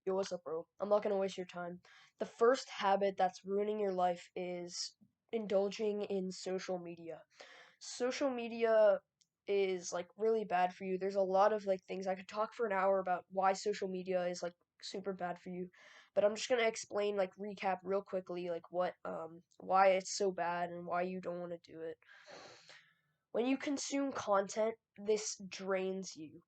Yo, what's up, bro? I'm not gonna waste your time. The first habit that's ruining your life is indulging in social media. Social media is like really bad for you. There's a lot of like things I could talk for an hour about why social media is like super bad for you, but I'm just gonna explain like recap real quickly like what why it's so bad and why you don't want to do it. When you consume content, this drains you.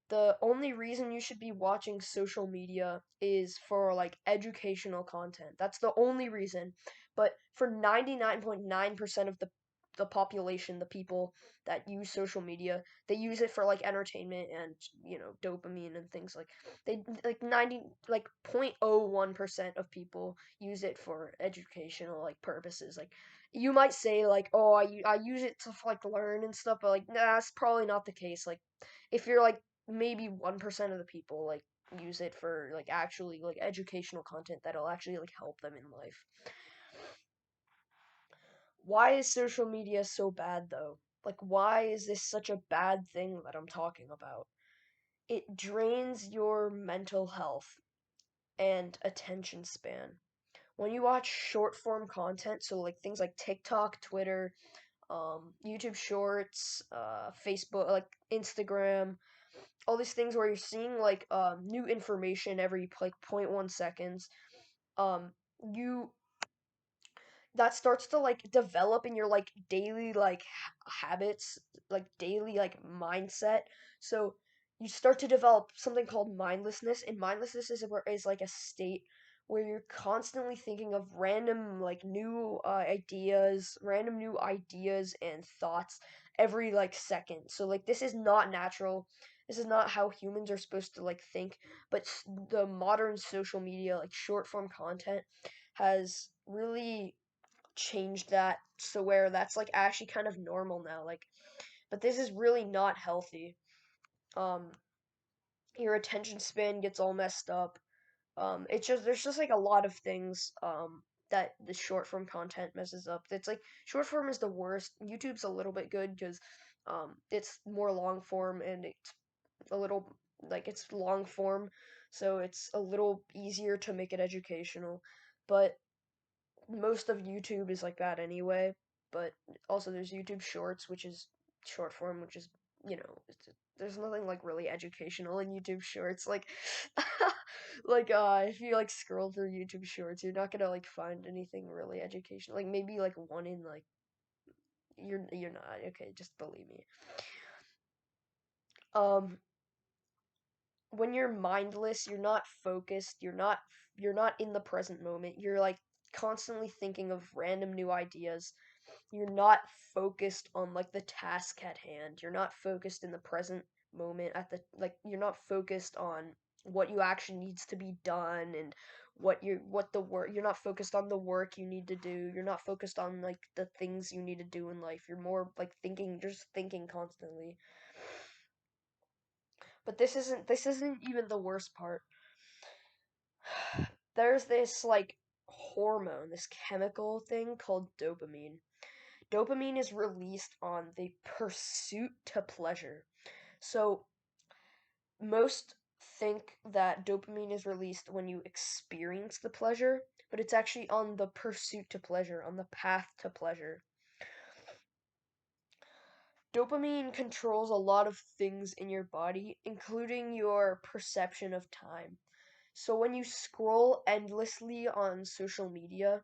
The only reason you should be watching social media is for like educational content. That's the only reason. But for 99.9% of the population, the people that use social media, they use it for like entertainment and, dopamine and things like they like 90 like 0.01% of people use it for educational like purposes. Like you might say like, "Oh, I use it to like learn and stuff," but like nah, that's probably not the case. Like if you're like maybe 1% of the people like use it for like actually like educational content that'll actually like help them in life. Why is social media so bad though? Like why is this such a bad thing that I'm talking about? It drains your mental health and attention span. When you watch short form content, so like things like TikTok, Twitter, YouTube Shorts, Facebook, like Instagram, all these things where you're seeing like new information every like point 0.1 seconds, um you that starts to like develop in your like daily like habits, like daily like mindset. So you start to develop something called mindlessness, and mindlessness is like a state where you're constantly thinking of random like new random new ideas and thoughts every like second. So like this is not natural. This is not how humans are supposed to like think, but the modern social media like short form content has really changed that so where that's like actually kind of normal now. Like, but this is really not healthy. Um, your attention span gets all messed up. It's just there's just like a lot of things that the short form content messes up. It's like short form is the worst. YouTube's a little bit good because it's more long form and it's a little like it's long form, so it's a little easier to make it educational. But most of YouTube is like that anyway. But also there's YouTube Shorts, which is short form, which is there's nothing like really educational in YouTube Shorts. Like, if you like scroll through YouTube Shorts, you're not gonna like find anything really educational. Like maybe like one in like you're not okay. Just believe me. Um, when you're mindless, you're not focused. You're not in the present moment. You're like constantly thinking of random new ideas. You're not focused on like the task at hand. You're not focused in the present moment at the like you're not focused on what you actually needs to be done and what the work you're not focused on the work you need to do. You're not focused on like the things you need to do in life. You're more like just thinking constantly. But this isn't even the worst part. There's this like hormone, this chemical thing called dopamine. Dopamine is released on the pursuit to pleasure. So, most think that dopamine is released when you experience the pleasure, but it's actually on the pursuit to pleasure, on the path to pleasure. Dopamine controls a lot of things in your body, including your perception of time. So, when you scroll endlessly on social media,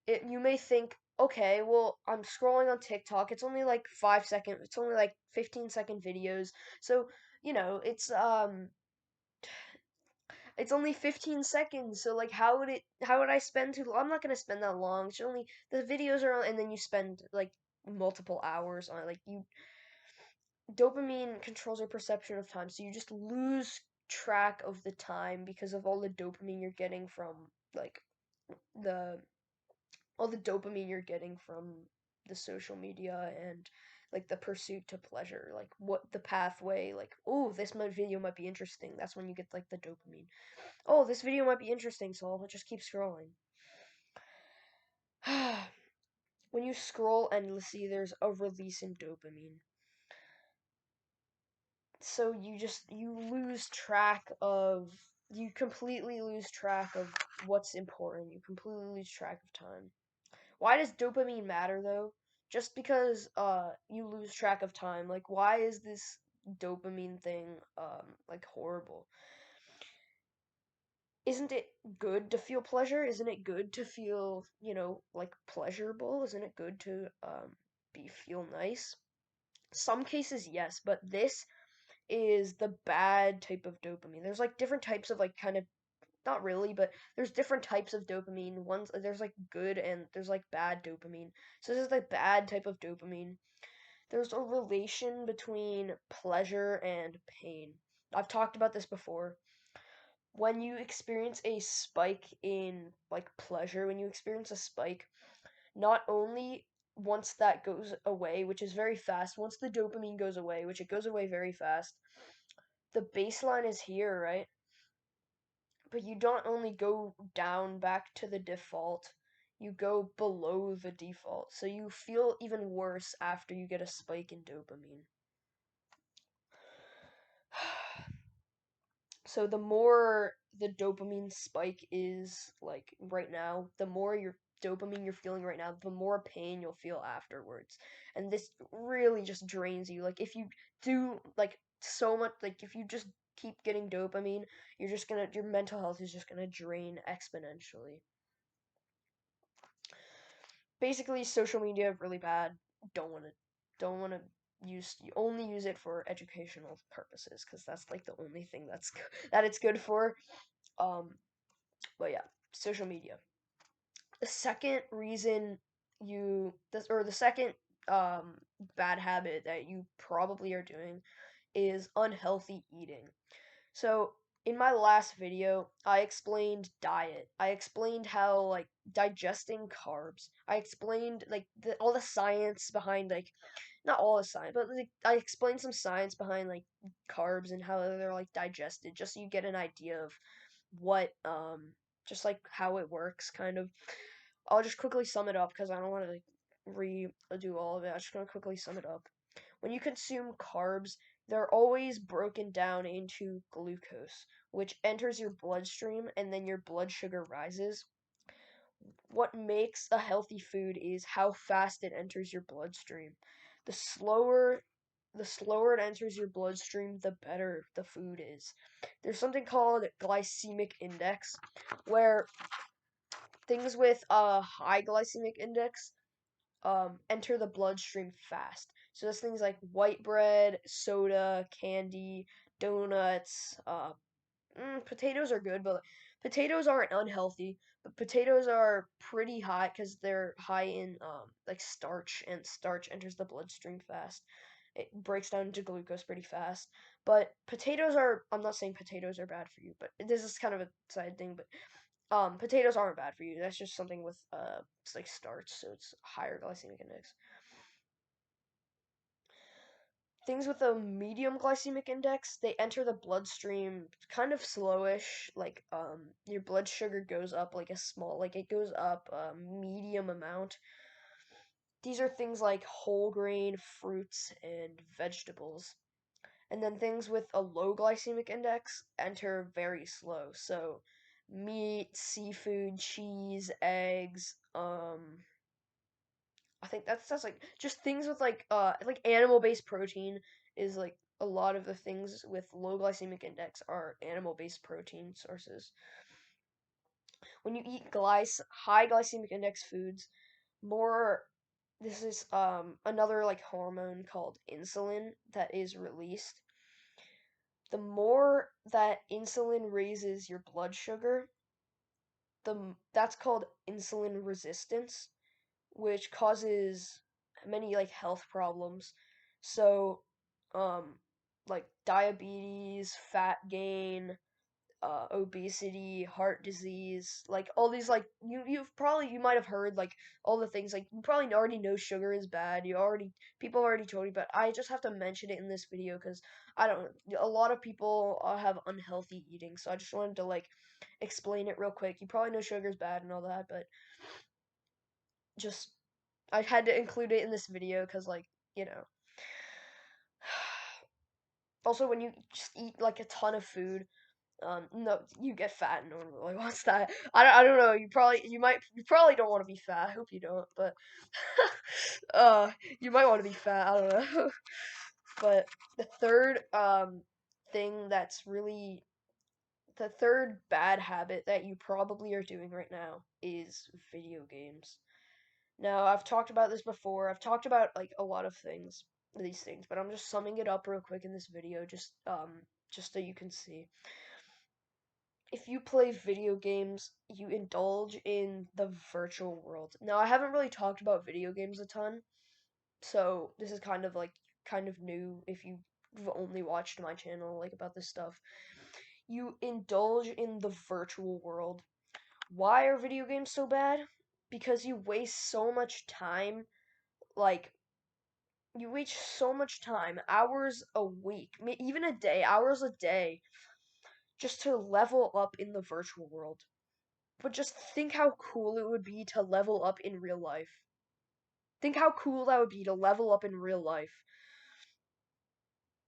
you may think, okay, well, I'm scrolling on TikTok. It's only like 5 second. It's only like 15-second videos. So it's only 15 seconds. So like, How would I spend too? I'm not gonna spend that long. It's only the videos are, and then you spend like multiple hours on it. Like you, dopamine controls your perception of time, so you just lose track of the time because of all the dopamine you're getting from like the all the dopamine you're getting from the social media and like the pursuit to pleasure, like what the pathway, like, oh, video might be interesting. That's when you get like the dopamine. Oh, this video might be interesting, so I'll just keep scrolling. When you scroll endlessly, there's a release in dopamine. So you lose track of you completely lose track of what's important. You completely lose track of time. Why does dopamine matter though? Just because you lose track of time. Like why is this dopamine thing like horrible? Isn't it good to feel pleasure? Isn't it good to feel, like pleasurable? Isn't it good to be feel nice? Some cases yes, but this is the bad type of dopamine. There's like different types of like kind of not really, but there's different types of dopamine. One's there's like good and there's like bad dopamine. So this is the bad type of dopamine. There's a relation between pleasure and pain. I've talked about this before. When you experience a spike in like pleasure, when you experience a spike, not only once that goes away, which is very fast, once the dopamine goes away, which it goes away very fast, the baseline is here, right? But you don't only go down back to the default, you go below the default. So you feel even worse after you get a spike in dopamine. So the more the dopamine spike is like right now, the more your dopamine you're feeling right now, the more pain you'll feel afterwards. And this really just drains you. Like if you do like so much like if you just keep getting dopamine, your mental health is just gonna drain exponentially. Basically social media really bad. Don't want to you only use it for educational purposes because that's like the only thing that it's good for. um but yeah, social media. The second reason the second um bad habit that you probably are doing is unhealthy eating. So in my last video, I explained diet. I explained how like digesting carbs. I explained like all the science behind like not all the science, but like I explained some science behind like carbs and how they're like digested, just so you get an idea of what just like how it works kind of. I'll just quickly sum it up because I don't want to like redo all of it. I just want to quickly sum it up. When you consume carbs, they're always broken down into glucose, which enters your bloodstream and then your blood sugar rises. What makes a healthy food is how fast it enters your bloodstream. The slower the slower it enters your bloodstream, the better the food is. There's something called glycemic index where things with a high glycemic index enter the bloodstream fast. So that's things like white bread, soda, candy, donuts. Potatoes are good, but potatoes aren't unhealthy. But potatoes are pretty high because they're high in like starch, and starch enters the bloodstream fast. It breaks down into glucose pretty fast. But potatoes are. I'm not saying potatoes are bad for you, but this is kind of a side thing. But potatoes aren't bad for you. That's just something with it's like starch, so it's higher glycemic index. Things with a medium glycemic index, they enter the bloodstream kind of slowish. Like your blood sugar goes up like a small, like it goes up a medium amount. These are things like whole grain fruits and vegetables. And then things with a low glycemic index enter very slow. So meat, seafood, cheese, eggs, I think that's like just things with like animal based protein is like a lot of the things with low glycemic index are animal based protein sources. When you eat high glycemic index foods, more this is another like hormone called insulin that is released. The more that insulin raises your blood sugar, that's called insulin resistance, which causes many like health problems. So, um, like diabetes, fat gain, obesity, heart disease, like all these like you might have heard like all the things like you probably already know sugar is bad. People already told you, but I just have to mention it in this video because I don't. A lot of people have unhealthy eating, so I just wanted to like explain it real quick. You probably know sugar is bad and all that, but just I had to include it in this video because, like, you know. Also, when you just eat like a ton of food, No, you get fat normally. What's that? I don't know. You probably don't want to be fat. I hope you don't, but uh, you might want to be fat. I don't know. But the third thing that's really the third bad habit that you probably are doing right now is video games. Now, I've talked about this before. I've talked about like a lot of these things, but I'm just summing it up real quick in this video just so you can see. If you play video games, you indulge in the virtual world. Now, I haven't really talked about video games a ton, so this is kind of new if you've only watched my channel like about this stuff. You indulge in the virtual world. Why are video games so bad? Because you waste so much time, like you waste so much time, hours a week, even a day, hours a day, just to level up in the virtual world. But just think how cool it would be to level up in real life. Think how cool that would be to level up in real life.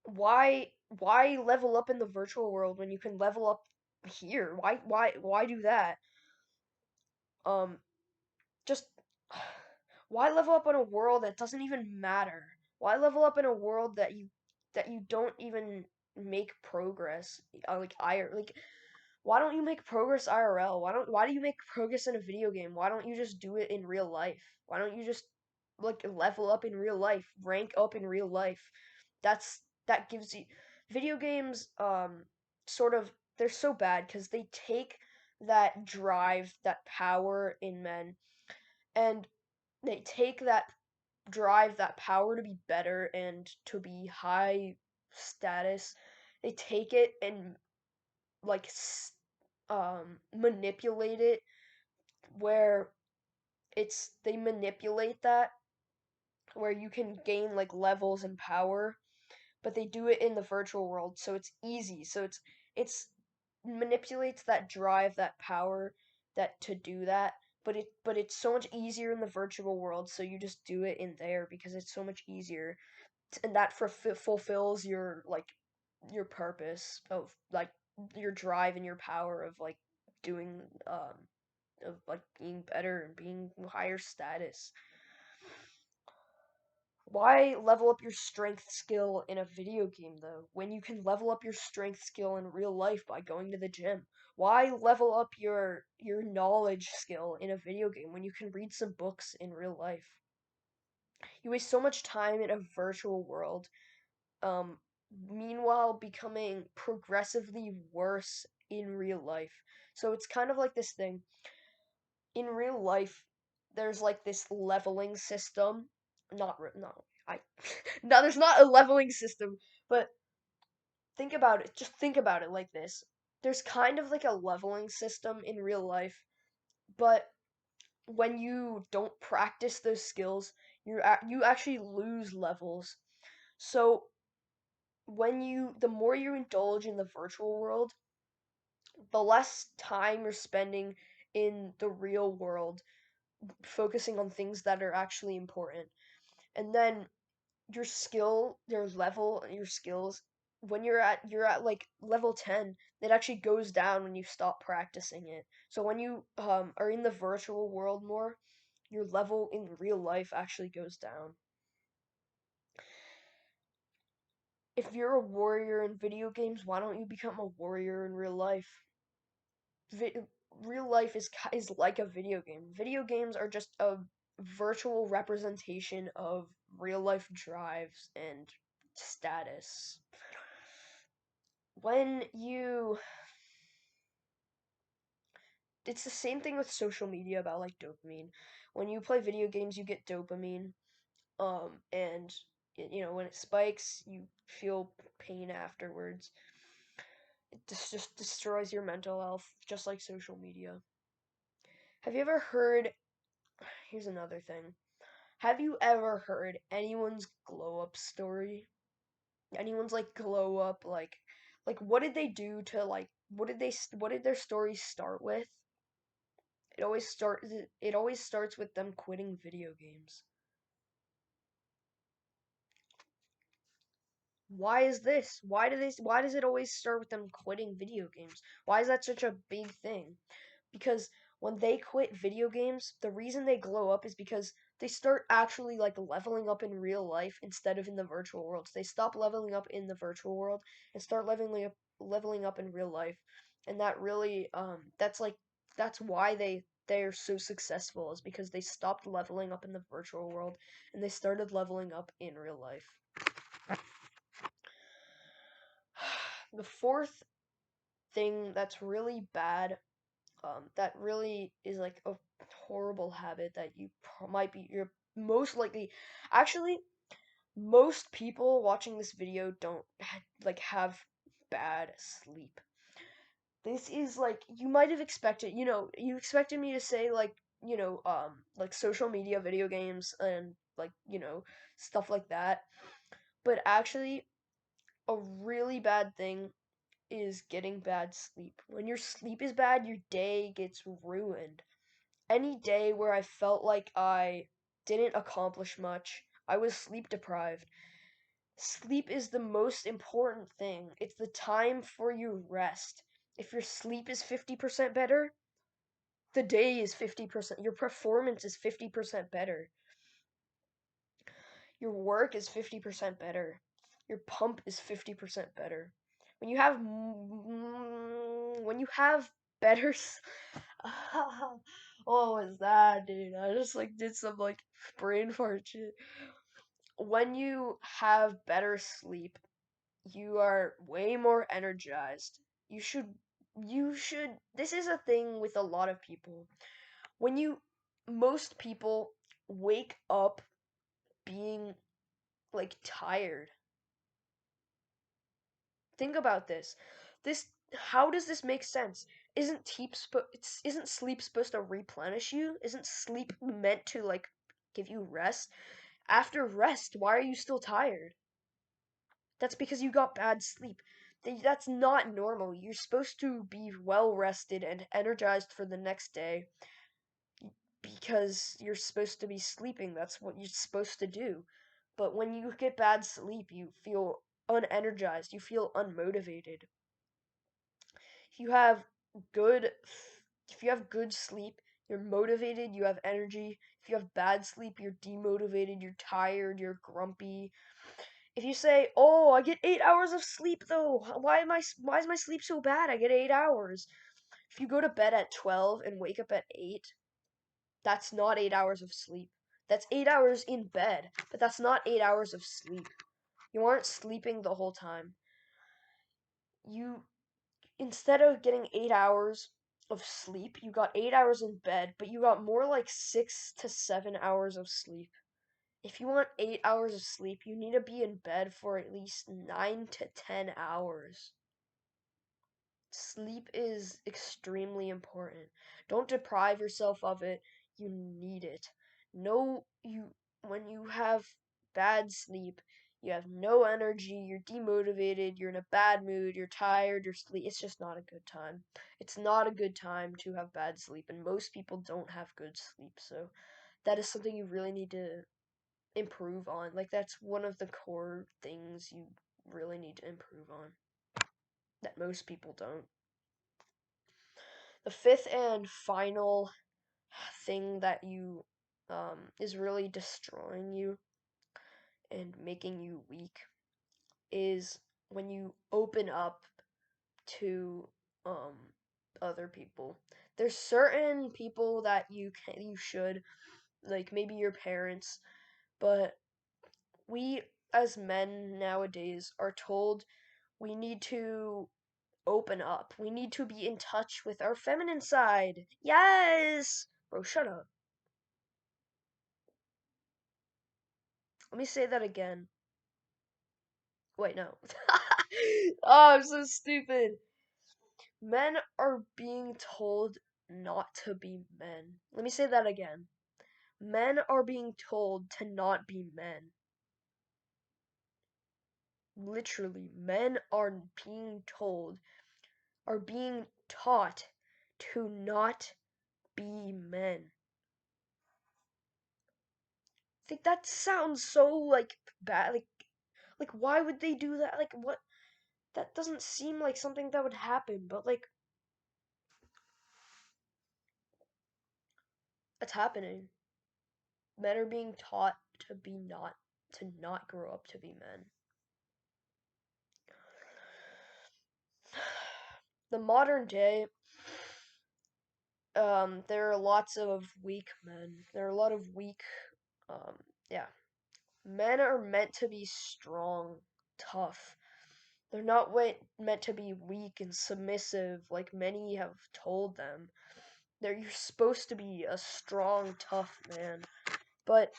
Why level up in the virtual world when you can level up here? Why do that? Um just why level up in a world that doesn't even matter? Why level up in a world that you don't even make progress? Like why don't you make progress IRL? Why do you make progress in a video game? Why don't you just do it in real life? Why don't you just like level up in real life, rank up in real life? That gives you video games sort of they're so bad cuz they take that drive, that power in men and they take that drive, that power to be better and to be high status. They take it and like manipulate it where they manipulate that where you can gain like levels and power, but they do it in the virtual world, so it's easy. So it's manipulates that drive, that power that to do that, but it's so much easier in the virtual world, so you just do it in there because it's so much easier, and that fulfills your purpose of like your drive and your power of like doing of like being better and being higher status. Why level up your strength skill in a video game though, when you can level up your strength skill in real life by going to the gym? Why level up your knowledge skill in a video game when you can read some books in real life? You waste so much time in a virtual world, um, meanwhile becoming progressively worse in real life. So it's kind of like this thing. In real life, there's like this leveling system. No, I no, there's not a leveling system, but think about it. Just think about it like this. There's kind of like a leveling system in real life, but when you don't practice those skills, you actually lose levels. So the more you indulge in the virtual world, the less time you're spending in the real world focusing on things that are actually important. And then your level, your skills, when you're at like level 10, it actually goes down when you stop practicing it. So when you are in the virtual world more, your level in real life actually goes down. If you're a warrior in video games, why don't you become a warrior in real life? vi- Real life is like a video game. Video games are just a virtual representation of real life drives and status. When you It's the same thing with social media about like dopamine. When you play video games, you get dopamine and you know when it spikes, you feel pain afterwards. It just destroys your mental health just like social media. Have you ever heard Here's another thing. Have you ever heard anyone's glow up story? Anyone's like glow up like what did they do to like what did their story start with? It always starts with them quitting video games. Why is this? Why does it always start with them quitting video games? Why is that such a big thing? Because when they quit video games, the reason they glow up is because they start actually like leveling up in real life instead of in the virtual worlds. They stop leveling up in the virtual world and start leveling up in real life. And that really that's why they're so successful is because they stopped leveling up in the virtual world and they started leveling up in real life. The fourth thing that's really bad, that really is like a horrible habit that you're most likely, actually, most people watching this video don't like have bad sleep. This is like, you might have expected, you expected me to say like, like social media, video games, and like, stuff like that. But actually, a really bad thing is getting bad sleep. When your sleep is bad, your day gets ruined. Any day where I felt like I didn't accomplish much, I was sleep deprived. Sleep is the most important thing. It's the time for your rest. If your sleep is 50% better, the day is 50%. Your performance is 50% better. Your work is 50% better. Your pump is 50% better. When you have better what was that, dude? I just like did some like brain fart shit. When you have better sleep, you are way more energized. You should this is a thing with a lot of people. When you Most people wake up being like tired. Think about this. This How does this make sense? Isn't sleep supposed to replenish you? Isn't sleep meant to like give you rest? After rest, why are you still tired? That's because you got bad sleep. That's not normal. You're supposed to be well rested and energized for the next day because you're supposed to be sleeping. That's what you're supposed to do. But when you get bad sleep, you feel unenergized, you feel unmotivated. If you have good if you have good sleep, you're motivated, you have energy. If you have bad sleep, you're demotivated, you're tired, you're grumpy. If you say, "Oh, I get 8 hours of sleep though. Why is my sleep so bad? I get 8 hours." If you go to bed at 12 and wake up at 8, that's not 8 hours of sleep. That's 8 hours in bed, but that's not 8 hours of sleep. You aren't sleeping the whole time. You Instead of getting 8 hours of sleep, you got 8 hours in bed, but you got more like 6 to 7 hours of sleep. If you want 8 hours of sleep, you need to be in bed for at least 9 to 10 hours. Sleep is extremely important. Don't deprive yourself of it. You need it. No, when you have bad sleep, you have no energy, you're demotivated, you're in a bad mood, you're tired, it's just not a good time. It's not a good time to have bad sleep, and most people don't have good sleep. So that is something you really need to improve on. Like that's one of the core things you really need to improve on that most people don't. The fifth and final thing that you is really destroying you and making you weak is when you open up to um other people. There's certain people that you should, like maybe your parents, but we as men nowadays are told we need to open up. We need to be in touch with our feminine side. Yes! Bro, shut up. Let me say that again. Wait, no. Oh, I'm so stupid. Men are being told not to be men. Let me say that again. Men are being told to not be men. Literally, men are being taught to not be men. I think that sounds so like bad. Like Like, why would they do that? Like, what? That doesn't seem like something that would happen, but like, it's happening. Men are being taught to not grow up to be men. The modern day, there are lots of weak men. There are a lot of weak, um, yeah. Men are meant to be strong, tough. They're not meant to be weak and submissive like many have told them. You're supposed to be a strong, tough man. But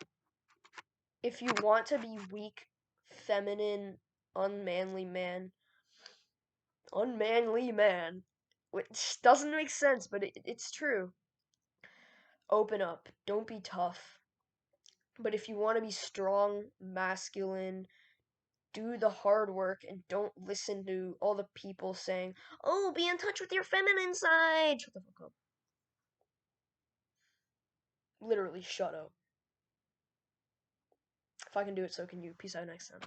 if you want to be weak, feminine, unmanly man, which doesn't make sense, but it's true. Open up. Don't be tough. But if you want to be strong, masculine, do the hard work and don't listen to all the people saying, "Oh, be in touch with your feminine side." Shut the fuck up. Literally, shut up. If I can do it, so can you. Peace out next time.